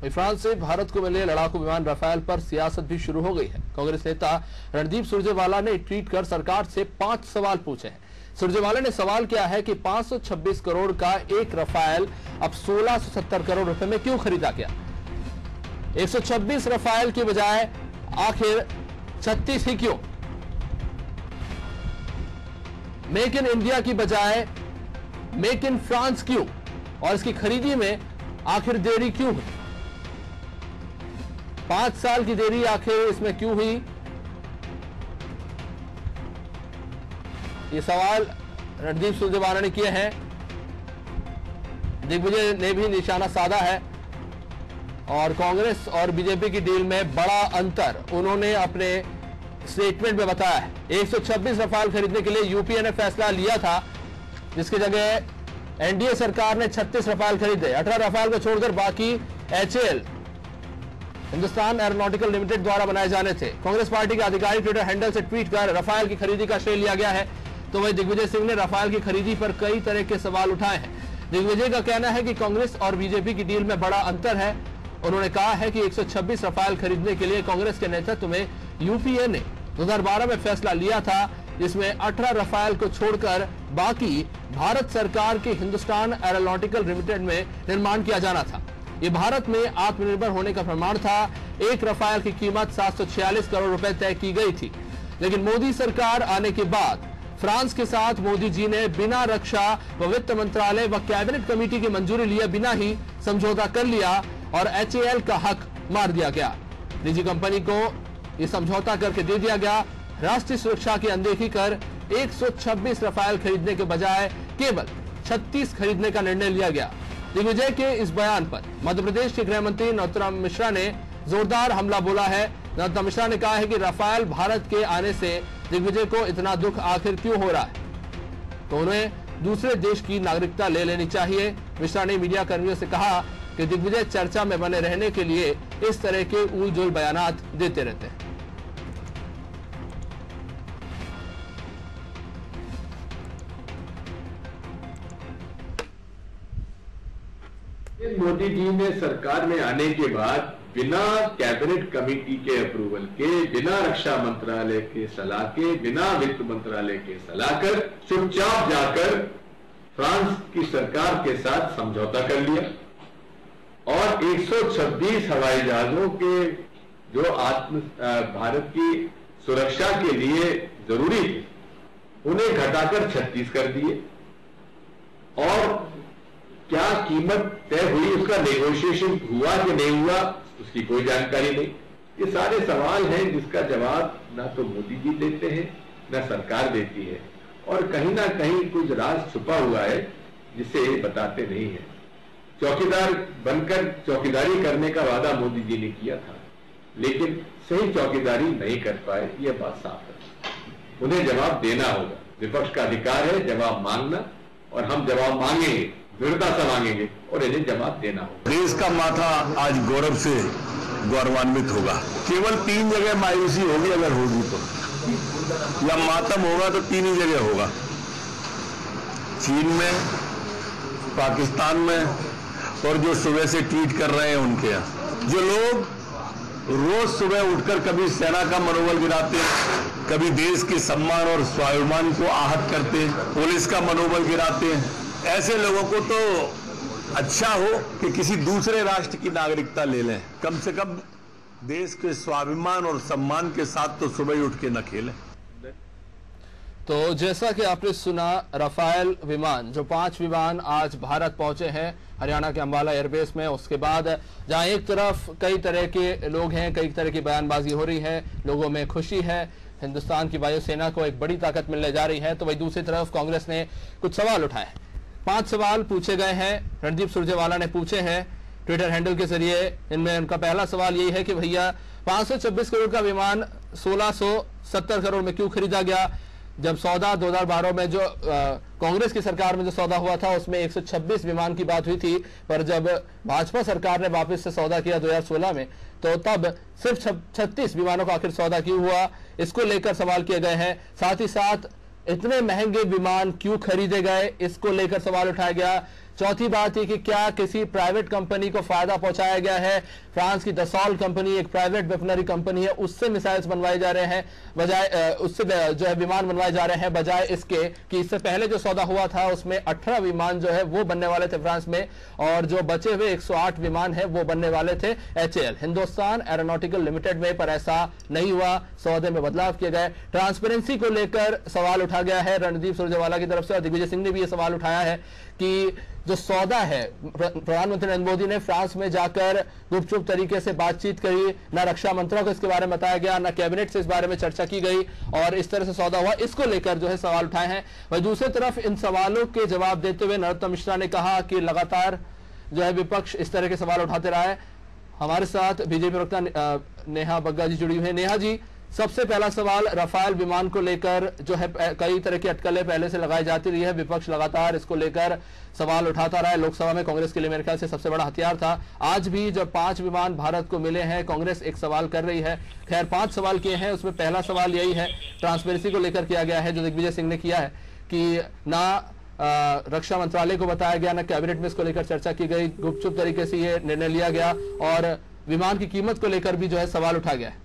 France से भारत को मिले लड़ाकू विमान राफेल पर सियासत भी शुरू हो गई है। कांग्रेस नेता रणदीप सुरजेवाला ने ट्वीट कर सरकार से 5 सवाल पूछे हैं। सुरजेवाला ने सवाल किया है कि 526 करोड़ का एक राफेल अब 1670 करोड़ रुपए में क्यों खरीदा गया। 126 राफेल के बजाय आखिर 36 ही क्यों? मेक इन इंडिया की बजाय मेक इन फ्रांस क्यों? और इसकी खरीदी में आखिर देरी क्यों हुई? 5 साल की देरी आखिर इसमें क्यों हुई? ये सवाल रणदीप सुरजेवाला ने किए हैं। दिग्विजय ने भी निशाना साधा है और कांग्रेस और बीजेपी की डील में बड़ा अंतर उन्होंने अपने स्टेटमेंट में बताया है। 126 राफेल खरीदने के लिए यूपीए ने फैसला लिया था, जिसकी जगह एनडीए सरकार ने 36 राफेल खरीदे। 18 राफेल को छोड़कर बाकी एचएएल हिंदुस्तान एरोनॉटिकल लिमिटेड द्वारा बनाए जाने थे। कांग्रेस पार्टी के आधिकारिक ट्विटर हैंडल से ट्वीट कर राफेल की खरीदी का श्रेय लिया गया है। तो वही दिग्विजय सिंह ने राफेल की खरीदी पर कई तरह के सवाल उठाए हैं। दिग्विजय का कहना है कि कांग्रेस और बीजेपी की डील में बड़ा अंतर है। उन्होंने कहा है कि 126 राफेल खरीदने के लिए कांग्रेस के नेतृत्व में यूपीए ने 2012 में फैसला लिया था, जिसमें 18 राफेल को छोड़कर बाकी भारत सरकार के हिंदुस्तान एरोनॉटिकल लिमिटेड में निर्माण किया जाना था। ये भारत में आत्मनिर्भर होने का प्रमाण था। एक राफेल की कीमत 746 करोड़ रुपए तय की गई थी, लेकिन मोदी सरकार आने के बाद फ्रांस के साथ मोदी जी ने बिना रक्षा व वित्त मंत्रालय व कैबिनेट कमेटी की मंजूरी लिए बिना ही समझौता कर लिया और एचएएल का हक मार दिया गया। निजी कंपनी को यह समझौता करके दे दिया गया। राष्ट्रीय सुरक्षा की अनदेखी कर 126 राफेल खरीदने के बजाय केवल 36 खरीदने का निर्णय लिया गया। दिग्विजय के इस बयान पर मध्य प्रदेश के गृह मंत्री नरोत्तम मिश्रा ने जोरदार हमला बोला है। नरोत्तम मिश्रा ने कहा है कि राफेल भारत के आने से दिग्विजय को इतना दुख आखिर क्यों हो रहा है, तो उन्हें दूसरे देश की नागरिकता ले लेनी चाहिए। मिश्रा ने मीडिया कर्मियों से कहा कि दिग्विजय चर्चा में बने रहने के लिए इस तरह के उलझुल बयानात देते रहते हैं। मोदी जी ने सरकार में आने के बाद बिना कैबिनेट कमेटी के अप्रूवल के, बिना रक्षा मंत्रालय के सलाह के, बिना वित्त मंत्रालय के सलाह कर चुपचाप जाकर फ्रांस की सरकार के साथ समझौता कर लिया और 126 हवाई जहाजों के जो भारत की सुरक्षा के लिए जरूरी थे उन्हें घटाकर 36 कर दिए और क्या कीमत तय हुई, उसका नेगोशिएशन हुआ कि नहीं हुआ, उसकी कोई जानकारी नहीं। ये सारे सवाल हैं जिसका जवाब ना तो मोदी जी देते हैं ना सरकार देती है और कहीं ना कहीं कुछ राज छुपा हुआ है जिसे बताते नहीं है। चौकीदार बनकर चौकीदारी करने का वादा मोदी जी ने किया था, लेकिन सही चौकीदारी नहीं कर पाए, ये बात साफ है। उन्हें जवाब देना होगा। विपक्ष का अधिकार है जवाब मांगना और हम जवाब मांगेंगे, दृढ़ता से मांगेंगे और इन्हें जवाब देना होगा। देश का माथा आज गौरव से गौरवान्वित होगा। केवल 3 जगह मायूसी होगी अगर होगी तो, या मातम होगा तो 3 ही जगह होगा, चीन में, पाकिस्तान में और जो सुबह से ट्वीट कर रहे हैं उनके यहाँ। जो लोग रोज सुबह उठकर कभी सेना का मनोबल गिराते, कभी देश के सम्मान और स्वाभिमान को आहत करते, पुलिस का मनोबल गिराते, ऐसे लोगों को तो अच्छा हो कि किसी दूसरे राष्ट्र की नागरिकता ले लें। कम से कम देश के स्वाभिमान और सम्मान के साथ तो सुबह उठ के न खेलें। तो जैसा कि आपने सुना, राफेल विमान जो 5 विमान आज भारत पहुंचे हैं हरियाणा के अंबाला एयरबेस में, उसके बाद जहां एक तरफ कई तरह के लोग हैं, कई तरह की बयानबाजी हो रही है, लोगों में खुशी है, हिंदुस्तान की वायुसेना को एक बड़ी ताकत मिलने जा रही है, तो वही दूसरी तरफ कांग्रेस ने कुछ सवाल उठाए। 5 सवाल पूछे गए हैं, रणदीप सुरजेवाला ने पूछे हैं ट्विटर हैंडल के जरिए। इनमें उनका पहला सवाल यही है कि भैया 526 करोड़ का विमान 1670 करोड़ में क्यों खरीदा गया, जब सौदा 2012 में जो कांग्रेस की सरकार में जो सौदा हुआ था उसमें 126 विमान की बात हुई थी, पर जब भाजपा सरकार ने वापस से सौदा किया 2016 में तो तब सिर्फ 36 विमानों का आखिर सौदा क्यों हुआ, इसको लेकर सवाल किए गए हैं। साथ ही साथ इतने महंगे विमान क्यों खरीदे गए, इसको लेकर सवाल उठाया गया। चौथी बात ये कि क्या किसी प्राइवेट कंपनी को फायदा पहुंचाया गया है। फ्रांस की दसॉल्ट कंपनी एक प्राइवेट वेपनरी कंपनी है, उससे मिसाइल्स बनवाए जा रहे हैं, बजाय उससे जो है विमान बनवाए जा रहे हैं, बजाय इसके कि इससे पहले जो सौदा हुआ था उसमें 18 विमान जो है वो बनने वाले थे फ्रांस में, और जो बचे हुए 108 विमान है वो बनने वाले थे HAL हिंदुस्तान एरोनॉटिकल लिमिटेड में, पर ऐसा नहीं हुआ। सौदे में बदलाव किए गए। ट्रांसपेरेंसी को लेकर सवाल उठा गया है रणदीप सुरजेवाला की तरफ से, और दिग्विजय सिंह ने भी यह सवाल उठाया है कि जो सौदा है, प्रधानमंत्री नरेंद्र मोदी ने फ्रांस में जाकर गुपचुप तरीके से बातचीत करी, न रक्षा मंत्रियों को इसके बारे में बताया गया, न कैबिनेट से इस बारे में चर्चा की गई, और इस तरह से सौदा हुआ, इसको लेकर जो है सवाल उठाए हैं। वही दूसरी तरफ इन सवालों के जवाब देते हुए नरोत्तम मिश्रा ने कहा कि लगातार जो है विपक्ष इस तरह के सवाल उठाते रहा है। हमारे साथ बीजेपी प्रवक्ता नेहा बग्गा जी जुड़ी हुई है। नेहा जी, सबसे पहला सवाल राफेल विमान को लेकर जो है कई तरह की अटकलें पहले से लगाई जाती रही है, विपक्ष लगातार इसको लेकर सवाल उठाता रहा है। लोकसभा में कांग्रेस के लिए मेरे ख्याल से सबसे बड़ा हथियार था। आज भी जब 5 विमान भारत को मिले हैं, कांग्रेस एक सवाल कर रही है। खैर 5 सवाल किए हैं, उसमें पहला सवाल यही है, ट्रांसपेरेंसी को लेकर किया गया है, जो दिग्विजय सिंह ने किया है कि ना रक्षा मंत्रालय को बताया गया, ना कैबिनेट में इसको लेकर चर्चा की गई, गुपचुप तरीके से ये निर्णय लिया गया, और विमान की कीमत को लेकर भी जो है सवाल उठा गया है।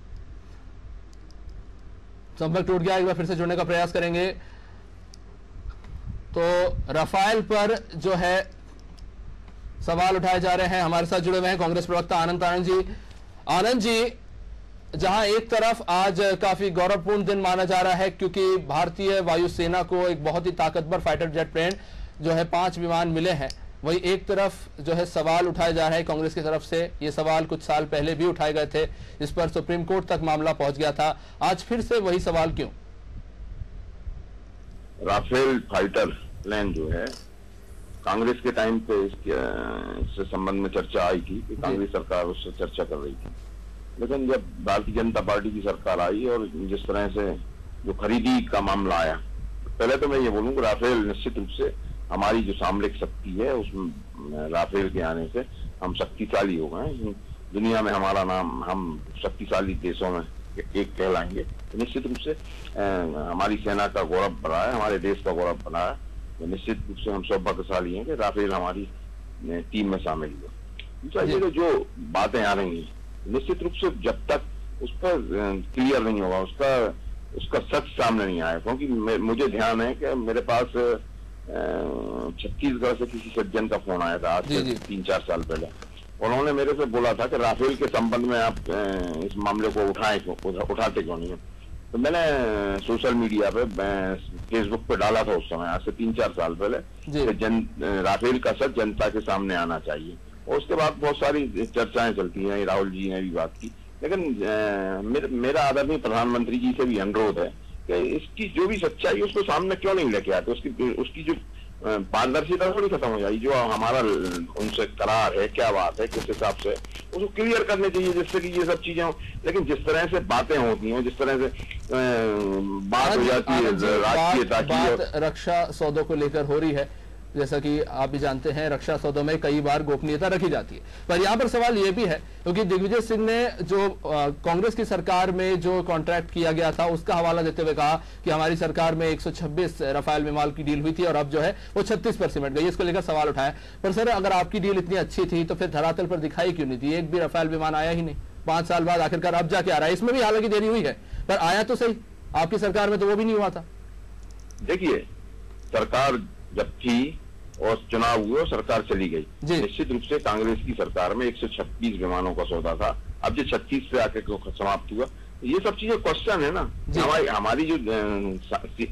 संपर्क टूट गया, एक बार फिर से जुड़ने का प्रयास करेंगे। तो राफेल पर जो है सवाल उठाए जा रहे हैं। हमारे साथ जुड़े हुए हैं कांग्रेस प्रवक्ता आनंद जी। आनंद जी, जहां एक तरफ आज काफी गौरवपूर्ण दिन माना जा रहा है क्योंकि भारतीय वायुसेना को एक बहुत ही ताकतवर फाइटर जेट प्लेन जो है 5 विमान मिले हैं, वही एक तरफ जो है सवाल उठाए जा रहे हैं कांग्रेस की तरफ से। ये सवाल कुछ साल पहले भी उठाए गए थे, इस पर सुप्रीम कोर्ट तक मामला पहुंच गया था, आज फिर से वही सवाल क्यों? राफेल फाइटर प्लेन जो है, कांग्रेस के टाइम पे इससे संबंध में चर्चा आई थी कि कांग्रेस सरकार उससे चर्चा कर रही थी, लेकिन जब भारतीय जनता पार्टी की सरकार आई और जिस तरह से जो खरीदी का मामला आया, पहले तो मैं ये बोलूं कि राफेल निश्चित रूप से हमारी जो सामरिक शक्ति है, उसमें राफेल के आने से हम शक्तिशाली हो गए। दुनिया में हमारा नाम, हम शक्तिशाली देशों में एक कहलाएंगे। तो निश्चित रूप से हमारी सेना का गौरव बढ़ा है, हमारे देश का गौरव बढ़ा है। तो निश्चित रूप से हम सौभाग्यशाली हैं कि राफेल हमारी टीम में शामिल हुआ। दूसरा ये जो बातें आ रही हैं, निश्चित रूप से जब तक उस पर क्लियर नहीं होगा, उसका सच सामने नहीं आया, क्योंकि मुझे ध्यान है कि मेरे पास छत्तीसगढ़ से किसी सज्जन का फोन आया था आज से 3-4 साल पहले। उन्होंने मेरे से बोला था कि राफेल के संबंध में आप इस मामले को उठाते क्यों नहीं है। तो मैंने सोशल मीडिया पे, फेसबुक पे डाला था उस समय, आज से 3-4 साल पहले, कि राफेल का सच जनता के सामने आना चाहिए। और उसके बाद बहुत सारी चर्चाएं चलती हैं, राहुल जी ने भी बात की, लेकिन मेरा आदरणीय प्रधानमंत्री जी से भी अनुरोध है कि इसकी जो भी सच्चाई उसको सामने क्यों नहीं लेके आते, उसकी जो पारदर्शिता थोड़ी खत्म हो जाएगी। जो हमारा उनसे करार है, क्या बात है, किस हिसाब से, उसको क्लियर करने चाहिए, जिससे कि ये सब चीजें हो। लेकिन जिस तरह से बातें होती हैं, जिस तरह से बात हो जाती है राजकीयता की, रक्षा सौदों को लेकर हो रही है, जैसा कि आप भी जानते हैं रक्षा सौदों में कई बार गोपनीयता रखी जाती है। पर यहाँ पर सवाल ये भी है क्योंकि दिग्विजय सिंह ने जो कांग्रेस की सरकार में जो कॉन्ट्रैक्ट किया गया था उसका हवाला देते हुए कहा कि हमारी सरकार में 126 राफेल विमान की डील हुई थी और अब जो है वो 36 पर सिमट गई। इसको लेकर सवाल उठाया। पर सर, अगर आपकी डील इतनी अच्छी थी तो फिर धरातल पर दिखाई क्यों नहीं थी? एक भी राफेल विमान आया ही नहीं। 5 साल बाद आखिरकार अब जाके आ रहा है। इसमें भी हालांकि देरी हुई है, पर आया तो सही। आपकी सरकार में तो वो भी नहीं हुआ था। देखिए, सरकार जब थी और चुनाव हुए और सरकार चली गई, निश्चित रूप से कांग्रेस की सरकार में 126 विमानों का सौदा था। अब जो 36 पे आके समाप्त हुआ, ये सब चीजें क्वेश्चन है ना। हमारी जो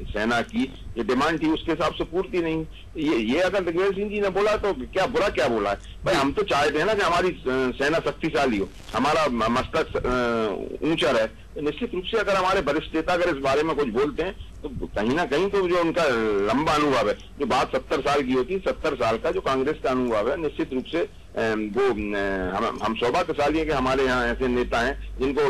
सेना की ये डिमांड थी उसके हिसाब से पूर्ति नहीं। ये अगर दिग्विजय सिंह जी ने बोला तो क्या बुरा क्या बोला है भाई? हम तो चाहते हैं ना कि हमारी सेना शक्तिशाली हो, हमारा मस्तक ऊंचा रहे। तो निश्चित रूप से अगर हमारे वरिष्ठ नेता अगर इस बारे में कुछ बोलते हैं तो कहीं ना कहीं तो जो उनका लंबा अनुभव है, जो बात 70 साल की होती है, 70 साल का जो कांग्रेस का अनुभव है, निश्चित रूप से वो हम सौभाग्यशाली है कि हमारे यहाँ ऐसे नेता हैं जिनको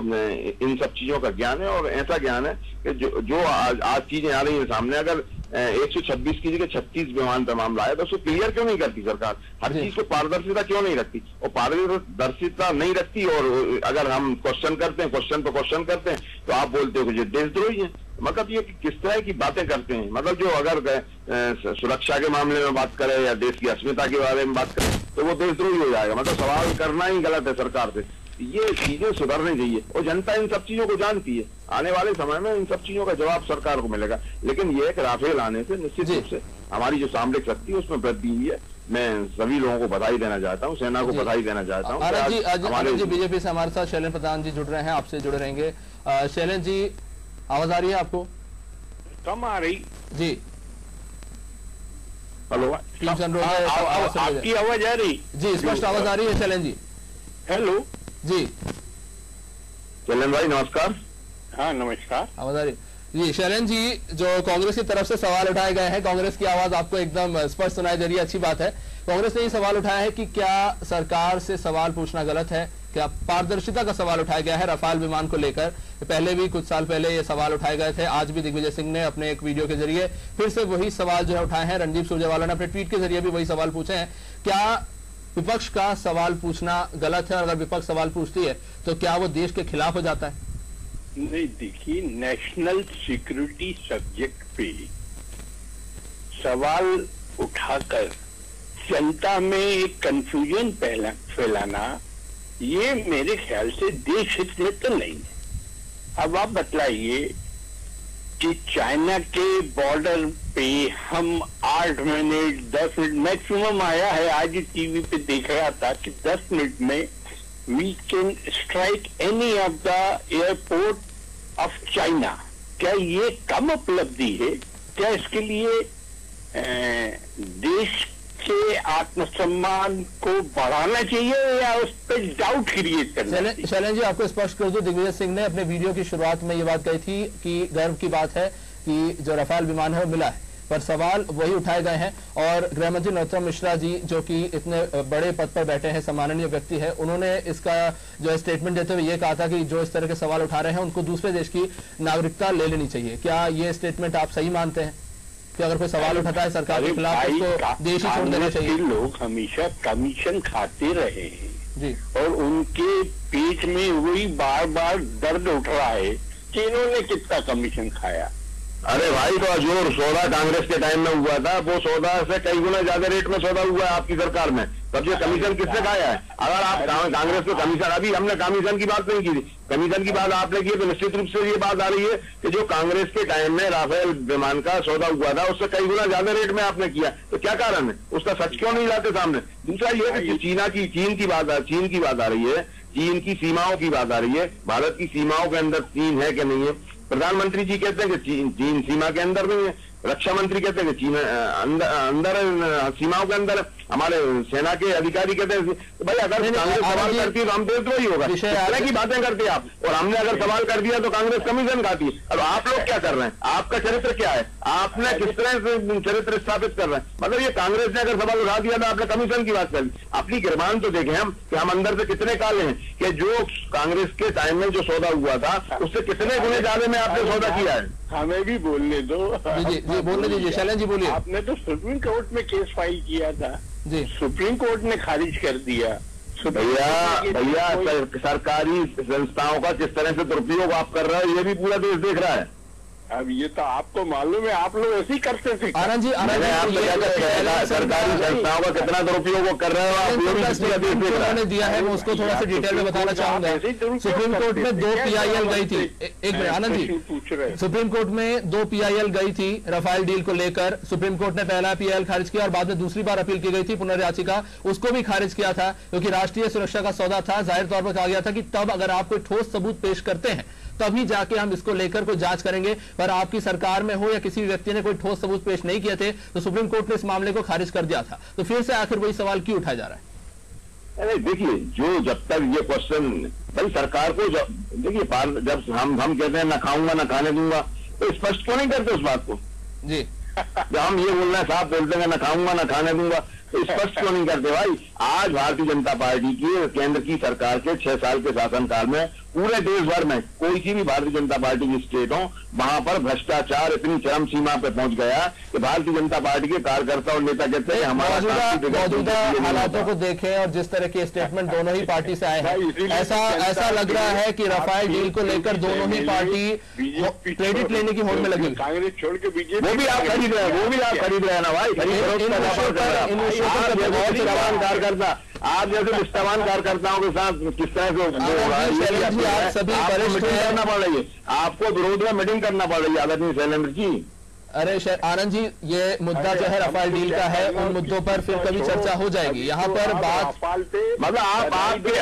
इन सब चीजों का ज्ञान है। और ऐसा ज्ञान है कि जो आज चीजें आ रही है सामने, अगर 126 की जगह 36 विमान पे मामला आया, तो उसको क्लियर क्यों नहीं करती सरकार? हर चीज को पारदर्शिता क्यों नहीं रखती? और पारदर्शिता नहीं रखती, और अगर हम क्वेश्चन करते हैं, क्वेश्चन पे क्वेश्चन करते हैं, तो आप बोलते हो कि ये देशद्रोही है। मतलब ये किस तरह की बातें करते हैं? मतलब जो अगर सुरक्षा के मामले में बात करें या देश की अस्मिता के बारे में बात करें तो वो देशद्रोही हो जाएगा। मतलब सवाल करना ही गलत है सरकार से। ये चीजें सुधरनी चाहिए, और जनता इन सब चीजों को जानती है। आने वाले समय में इन सब चीजों का जवाब सरकार को मिलेगा। लेकिन ये एक राफेल आने से निश्चित रूप से हमारी जो सामरिक शक्ति है उसमें वृद्धि हुई है। मैं सभी लोगों को बधाई देना चाहता हूँ, सेना को बधाई देना चाहता हूँ। आनंद जी बीजेपी से हमारे साथ शैलेंद्र प्रधान जी जुड़ रहे हैं, आपसे जुड़े रहेंगे। शैलेंद्र जी, आवाज आ रही है आपको? कम आ रही जी। हेलो, आपकी आवाज आ रही? जी, स्पष्ट आवाज आ रही है शैलेंद्र जी। हेलो जी शैलेंद्र भाई नमस्कार। हाँ नमस्कार, आवाज आ रही जी। शैलेंद्र जी, जो कांग्रेस की तरफ से सवाल उठाए गए हैं, कांग्रेस की आवाज आपको एकदम स्पष्ट सुनाई दे रही है, अच्छी बात है। कांग्रेस ने ये सवाल उठाया है कि क्या सरकार से सवाल पूछना गलत है? क्या पारदर्शिता का सवाल उठाया गया है रफाल विमान को लेकर? पहले भी कुछ साल पहले ये सवाल उठाए गए थे, आज भी दिग्विजय सिंह ने अपने एक वीडियो के जरिए फिर से वही सवाल जो है उठाए हैं। रणदीप सुरजेवाला ने अपने ट्वीट के जरिए भी वही सवाल पूछे हैं। क्या विपक्ष का सवाल पूछना गलत है? और अगर विपक्ष सवाल पूछती है तो क्या वो देश के खिलाफ हो जाता है? नहीं, देखिए, नेशनल सिक्योरिटी सब्जेक्ट पे सवाल उठाकर जनता में एक कंफ्यूजन फैलाना, ये मेरे ख्याल से देश हित में तो नहीं है। अब आप बतलाइए कि चाइना के बॉर्डर पे हम 8 मिनट 10 मिनट मैक्सिमम आया है, आज टीवी पे देख रहा था कि 10 मिनट में we can strike any of the airport of China. क्या ये कम उपलब्धि है? क्या इसके लिए देश के आत्मसम्मान को बढ़ाना चाहिए या उस पर डाउट क्रिएट करना चाहिए? शैलेंद्र जी, आपको स्पष्ट कर दूं, दिग्विजय सिंह ने अपने वीडियो की शुरुआत में ये बात कही थी कि गर्व की बात है कि जो रफाल विमान है वो मिला है, पर सवाल वही उठाए गए हैं। और गृहमंत्री नरोत्तम मिश्रा जी, जो कि इतने बड़े पद पर बैठे हैं, सम्माननीय व्यक्ति है, उन्होंने इसका जो स्टेटमेंट देते हुए ये कहा था कि जो इस तरह के सवाल उठा रहे हैं उनको दूसरे देश की नागरिकता ले लेनी चाहिए। क्या ये स्टेटमेंट आप सही मानते हैं कि अगर कोई सवाल उठाता है सरकार के खिलाफ उसको देश ही छोड़ देना चाहिए? लोग हमेशा कमीशन खाते रहे हैं जी, और उनके पेट में वही बार बार दर्द उठ रहा है कि इन्होंने कितना कमीशन खाया। अरे भाई, तो जो सौदा कांग्रेस के टाइम में हुआ था वो सौदा से कई गुना ज्यादा रेट में सौदा हुआ है आपकी सरकार में। तब ये कमीशन किससे खाया है? अगर आप कांग्रेस को कमीशन, अभी हमने कमीशन की बात नहीं की थी, कमीशन की बात आपने की, तो निश्चित रूप से ये बात आ रही है कि जो कांग्रेस के टाइम में राफेल विमान का सौदा हुआ था उससे कई गुना ज्यादा रेट में आपने किया, तो क्या कारण है? उसका सच क्यों नहीं लाते सामने? दूसरा ये कि चीन की बात आ रही है, चीन की सीमाओं की बात आ रही है। भारत की सीमाओं के अंदर चीन है कि नहीं है? प्रधानमंत्री जी कहते हैं कि चीन सीमा के अंदर नहीं है, रक्षा मंत्री कहते हैं कि चीन अंदर सीमाओं के अंदर। हमारे सेना के अधिकारी कहते हैं तो भाई अगर कांग्रेस सवाल करती है तो हम देशद्रोही होगा। इस तरह की बातें करते हैं आप, और हमने अगर सवाल कर दिया तो कांग्रेस कमीशन खाती है। अब आप लोग क्या कर रहे हैं? आपका चरित्र क्या है? आपने किस तरह से चरित्र स्थापित कर रहे हैं? मतलब ये कांग्रेस ने अगर सवाल उठा दिया तो आपने कमीशन की बात करी। अपनी गिरबान तो देखें हम कि हम अंदर से कितने काले हैं, कि जो कांग्रेस के टाइम में जो सौदा हुआ था उससे कितने गुने ज्यादा में आपने सौदा किया है। हमें भी बोलने दो। जी बोलने दीजिए शैलेंद्र जी, बोलिए। आपने तो सुप्रीम कोर्ट में केस फाइल किया था जी, सुप्रीम कोर्ट ने खारिज कर दिया। भैया सरकारी संस्थाओं का किस तरह से दुरुपयोग आप कर रहे हो ये भी पूरा देश देख रहा है। अब ये तो आपको मालूम है, आप लोग ऐसे ही करते थे। आनंद जी, सरकारी संस्थाओं का कितना दुरुपयोग कर रहे हो आप? उन्होंने दिया है, मैं उसको थोड़ा सा डिटेल में बताना चाहूंगा। सुप्रीम कोर्ट में 2 PIL गई थी। एक minute Anand ji, supreme court में 2 PIL गई थी रफाल डील को लेकर। सुप्रीम कोर्ट ने पहला PIL खारिज किया और बाद में दूसरी बार अपील की गई थी पुनर्याचिका, उसको भी खारिज किया था क्योंकि राष्ट्रीय सुरक्षा का सौदा था। जाहिर तौर पर कहा गया था कि तब अगर आप कोई ठोस सबूत पेश करते हैं तभी जाके हम इसको लेकर कोई जांच करेंगे, पर आपकी सरकार में हो या किसी व्यक्ति ने कोई ठोस सबूत पेश नहीं किए थे तो सुप्रीम कोर्ट ने इस मामले को खारिज कर दिया था। तो फिर से आखिर वही सवाल क्यों उठाया जा रहा है? अरे देखिए, जो जब तक ये क्वेश्चन भाई सरकार को देखिए, जब हम कहते हैं ना खाऊंगा ना खाने दूंगा, तो स्पष्ट क्यों नहीं करते उस बात को जी? जब हम ये बोलना है, साफ बोलते हैं ना खाऊंगा ना खाने दूंगा, तो स्पष्ट क्यों नहीं करते भाई? आज भारतीय जनता पार्टी की केंद्र की सरकार के 6 साल के शासनकाल में पूरे देश भर में कोई सी भी भारतीय जनता पार्टी की स्टेट हो, वहां पर भ्रष्टाचार इतनी चरम सीमा पे पहुंच गया कि भारतीय जनता पार्टी के कार्यकर्ता और नेता कहते हैं मौजूदा हालातों को देखें और जिस तरह के स्टेटमेंट दोनों ही पार्टी से आए हैं, ऐसा लग रहा है कि राफेल डील को लेकर दोनों ही पार्टी क्रेडिट लेने की होड़ में लगी। कांग्रेस छोड़ के बीजेपी वो भी आप खरीद रहे हैं, वो भी आप खरीद रहे हैं ना भाई। कार्यकर्ता आप जैसे निष्ठावान कार्यकर्ताओं के साथ किस तरह से सभी करना पड़ रही है, आपको विरोध में मीटिंग करना पड़ रही है आदरणीय शैलेंद्र जी। अरे आनंद जी, ये मुद्दा जो है राफेल डील का है, उन मुद्दों पर फिर कभी चर्चा हो जाएगी। यहाँ पर बात मतलब आपके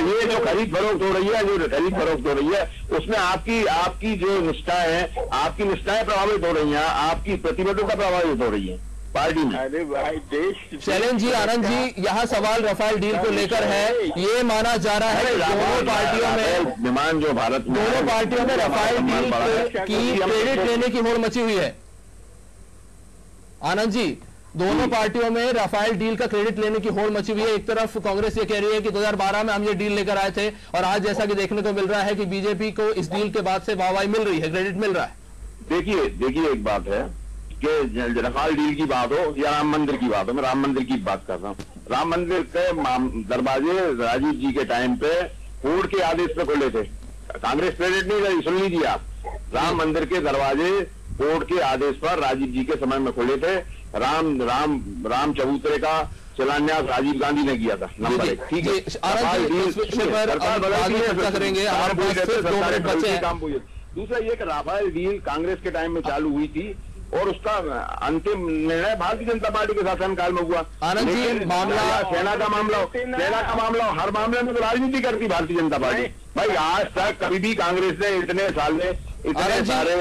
ये जो खरीद फरोख्त हो रही है, जो खरीद फरोख्त हो रही है, उसमें आपकी जो निष्ठाएं हैं, आपकी निष्ठाएं प्रभावित हो रही हैं, आपकी प्रतिबद्धता प्रभावित हो रही है पार्टी में। अरे भाई देश शैलेंद्र जी, आनंद जी, यहाँ सवाल राफेल डील को लेकर है। ये माना जा रहा है दोनों पार्टियों में विमान जो भारत में दोनों पार्टियों में राफेल डील की क्रेडिट लेने की होड़ मची हुई है। आनंद जी, दोनों पार्टियों में राफेल डील का क्रेडिट लेने की होड़ मची हुई है। एक तरफ कांग्रेस ये कह रही है कि 2012 में हम ये डील लेकर आए थे, और आज जैसा कि देखने को मिल रहा है कि बीजेपी को इस डील के बाद से वाहवाही मिल रही है, क्रेडिट मिल रहा है। देखिए एक बात है कि राफेल डील की बात हो या राम मंदिर की बात हो, मैं राम मंदिर की बात कर रहा हूँ। राम मंदिर के दरवाजे राजीव जी के टाइम पे कोर्ट के आदेश पे खुले थे, कांग्रेस क्रेडिट नहीं करी, सुन लीजिए आप। राम मंदिर के दरवाजे कोर्ट के आदेश पर राजीव जी के समय में खुले थे। राम चबूतरे का शिलान्यास राजीव गांधी ने किया था, नंबर 1। ठीक है, दूसरा ये कि राफेल डील कांग्रेस के टाइम में चालू हुई थी और उसका अंतिम निर्णय भारतीय जनता पार्टी के शासनकाल में हुआ। लेकिन सेना का मामला हर मामले में तो राजनीति करती भारतीय जनता पार्टी। भाई आज तक कभी भी कांग्रेस ने इतने साल में इतने सारे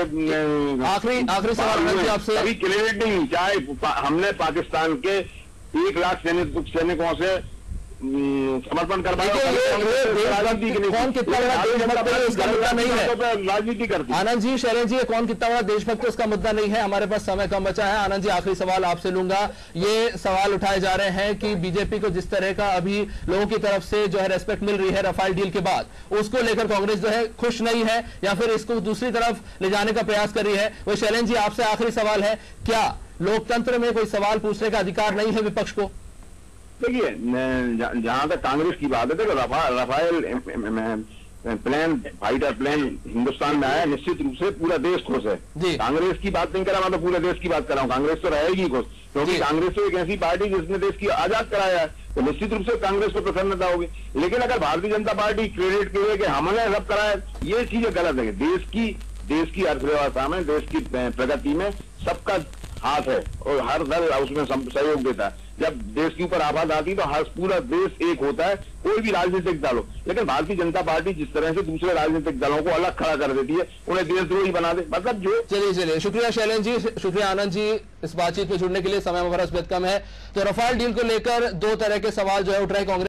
आखिरी सवाल आपसे, कभी क्रेडिट नहीं, चाहे हमने पाकिस्तान के 1 लाख सैनिकों से समर्पण करवाया, कौन कितना बड़ा देशभक्त है उसका मुद्दा नहीं है, राजनीति करती। आनंद जी, शैलेंद्र जी, कौन कितना बड़ा देशभक्त है उसका मुद्दा नहीं है। हमारे पास समय कम बचा है। आनंद जी, आखिरी सवाल आपसे लूंगा। ये सवाल उठाए जा रहे हैं कि बीजेपी को जिस तरह का अभी लोगों की तरफ से जो है रेस्पेक्ट मिल रही है राफेल डील के बाद, उसको लेकर कांग्रेस जो है खुश नहीं है या फिर इसको दूसरी तरफ ले जाने का प्रयास कर रही है। वो शैलेंद्र जी, आपसे आखिरी सवाल है, क्या लोकतंत्र में कोई सवाल पूछने का अधिकार नहीं है विपक्ष को? देखिए, जहां तक कांग्रेस की बात है, देखो Rafale plane, fighter plane Hindustan में आया, निश्चित रूप से पूरा देश खुश है। कांग्रेस की बात नहीं कर रहा, मैं तो पूरे देश की बात कर रहा हूँ। कांग्रेस तो रहेगी खुश, क्योंकि कांग्रेस तो एक ऐसी पार्टी जिसने देश की आजाद कराया है, तो निश्चित रूप से कांग्रेस को प्रसन्नता होगी। लेकिन अगर भारतीय जनता पार्टी क्रेडिट के लिए कि हमने सब कराया, ये चीजें गलत है। देश की अर्थव्यवस्था में, देश की प्रगति में सबका हाथ है और हर दल उसमें सहयोग देता है। जब देश के ऊपर आफत आती तो हर पूरा देश एक होता है, कोई भी राजनीतिक दल हो। लेकिन भारतीय जनता पार्टी जिस तरह से दूसरे राजनीतिक दलों को अलग खड़ा कर देती है, उन्हें देशद्रोही बना दे, मतलब जो। चलिए, शुक्रिया शैलेंद्र जी, शुक्रिया आनंद जी, इस बातचीत में जुड़ने के लिए। समय हमारा कम है। तो राफेल डील को लेकर 2 तरह के सवाल जो है उठ रहे कांग्रेस